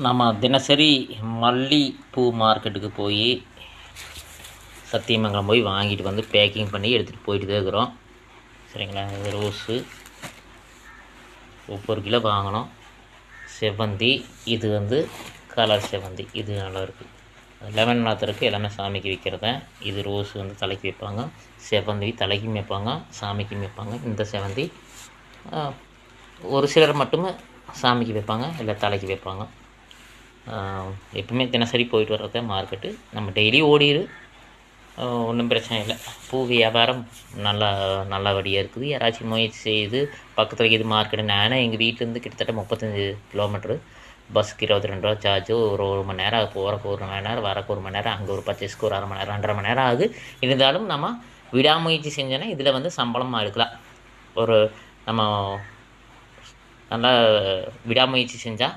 நம்ம தினசரி மல்லிப்பூ மார்க்கெட்டுக்கு போய் சத்தியமங்கலம் போய் வாங்கிட்டு வந்து பேக்கிங் பண்ணி எடுத்துகிட்டு போயிட்டு தான் இருக்கிறோம். சரிங்களா? இது ரோஸு 1 கிலோ வாங்கினோம். செவ்வந்தி இது வந்து கலர் செவ்வந்தி, இது நல்லாயிருக்கு. லெமன் நாத்தருக்கு எல்லாமே சாமிக்கு வைக்கிறதேன். இது ரோஸ் வந்து தலைக்கு வைப்பாங்க, செவ்வந்தி தலைக்கும் வைப்பாங்க, சாமிக்கும் வைப்பாங்க. இந்த செவ்வந்தி ஒரு சிலர் மட்டுமே சாமிக்கு வைப்பாங்க, இல்லை தலைக்கு வைப்பாங்க. எப்பவுமே தினசரி போயிட்டு வர்றது மார்க்கெட்டு, நம்ம டெய்லி ஓடிடு, ஒன்றும் பிரச்சனை இல்லை. பூ வியாபாரம் நல்லபடியாக இருக்குது. யாராச்சும் முயற்சி செய்து பக்கத்தில் இது மார்க்கெட்டு. நானே எங்கள் வீட்டிலேருந்து கிட்டத்தட்ட 35 கிலோமீட்ரு, பஸ்ஸுக்கு 22 ரூபா சார்ஜு. ஒரு மணி நேரம் ஆகுது, போகிறக்கு 1 மணி நேரம், வரக்கு 1 மணி நேரம், அங்கே ஒரு பர்ச்சேஸ்க்கு ஒரு 1/2 மணி நேரம் 2.5 மணி நேரம் ஆகுது. இருந்தாலும் நம்ம விடாமுயற்சி செஞ்சோன்னா இதில் வந்து சம்பளமாக எடுக்கலாம். நம்ம நல்லா விடாமுயற்சி செஞ்சால்